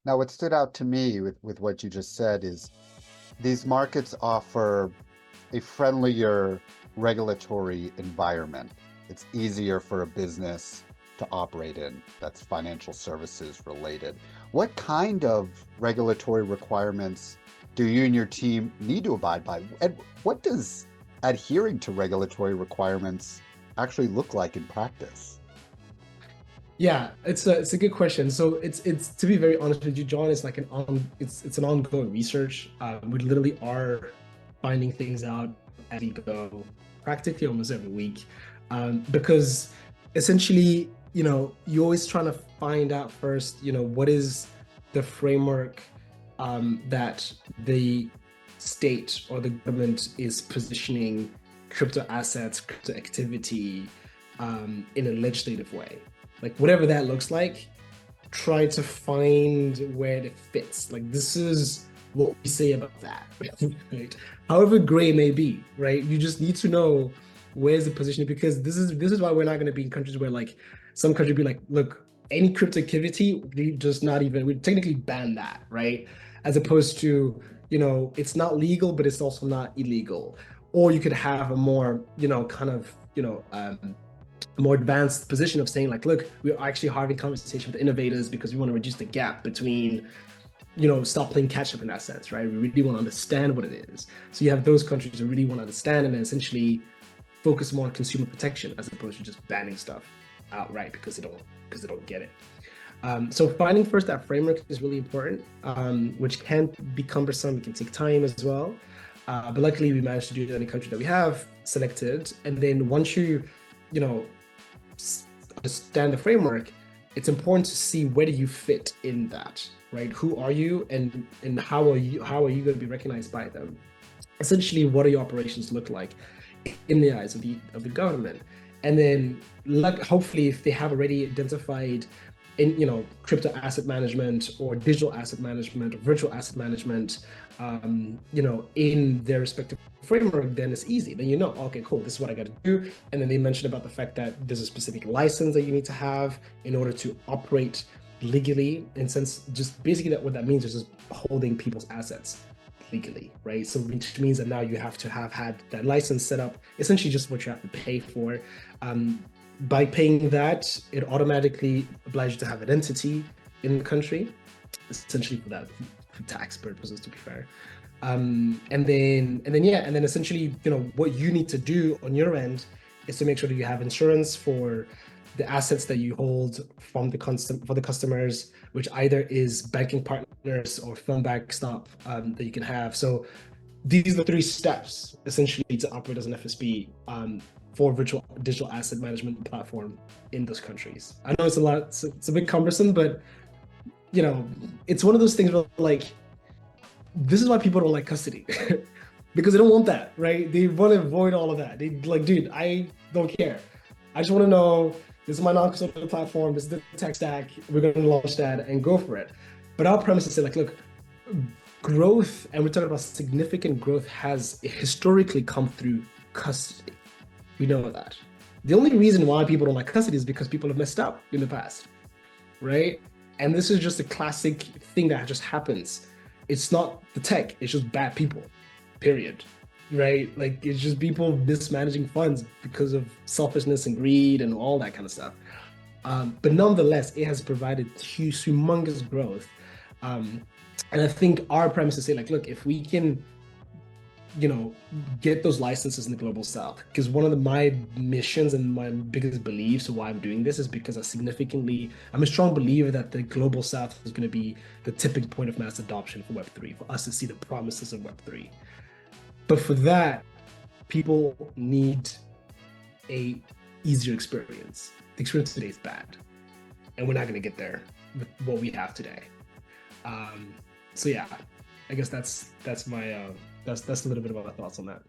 Now, what stood out to me with what you just said is these markets offer a friendlier regulatory environment. It's easier for a business to operate in that's financial services related. What kind of regulatory requirements do you and your team need to abide by? And what does adhering to regulatory requirements actually look like in practice? Yeah, it's a good question. So it's to be very honest with you, John, it's like it's an ongoing research. We literally are finding things out as we go, practically almost every week, because essentially, you're always trying to find out first, what is the framework that the state or the government is positioning crypto assets, crypto activity in a legislative way, like whatever that looks like, try to find where it fits. Like this is what we say about that, right? However gray it may be, right? You just need to know where's the position, because this is why we're not going to be in countries where like some country be like, look, any crypto activity, we just not even we technically ban that, right? As opposed to, it's not legal, but it's also not illegal. Or you could have a more, kind of, more advanced position of saying like, look, we're actually having conversation with innovators because we want to reduce the gap between, stop playing catch up in that sense, right? We really want to understand what it is. So you have those countries who really want to understand and then essentially focus more on consumer protection as opposed to just banning stuff outright because they don't get it. So finding first that framework is really important, which can be cumbersome. It can take time as well. But luckily, we managed to do it in a country that we have selected. And then once you know, understand the framework, it's important to see where do you fit in that, right? Who are you, and how are you going to be recognized by them? Essentially, what do your operations look like in the eyes of the government? And then, like, hopefully, if they have already identified in crypto asset management or digital asset management or virtual asset management, in their respective framework, then it's easy. Then okay, cool, this is what I got to do. And then they mentioned about the fact that there's a specific license that you need to have in order to operate legally. And since just basically what that means is just holding people's assets legally, right? So which means that now you have to have had that license set up, essentially just what you have to pay for. By paying that, it automatically obliges you to have an entity in the country, essentially for tax purposes, to be fair. And then essentially, what you need to do on your end is to make sure that you have insurance for the assets that you hold for the customers, which either is banking partners or phone backstop that you can have. So these are the three steps essentially to operate as an FSB, for virtual digital asset management platform in those countries. I know it's a lot, it's a bit cumbersome, but it's one of those things where like this is why people don't like custody because they don't want that, right? They want to avoid all of that. They like, dude, I don't care. I just want to know this is my non-custodial platform, this is the tech stack, we're going to launch that and go for it. But our premise is to say like, look, growth, and we're talking about significant growth, has historically come through custody. We know that. The only reason why people don't like custody is because people have messed up in the past, right? And this is just a classic thing that just happens. It's not the tech, it's just bad people, period. Right? Like it's just people mismanaging funds because of selfishness and greed and all that kind of stuff. But nonetheless, it has provided humongous growth. And I think our premise is say, like, look, if we can get those licenses in the global south, because one of my missions and my biggest beliefs of why I'm doing this is because I'm a strong believer that the global south is going to be the tipping point of mass adoption for Web3, for us to see the promises of Web3. But for that, people need a easier experience. The experience today is bad, and we're not going to get there with what we have today. So yeah, I guess that's my that's a little bit of my thoughts on that.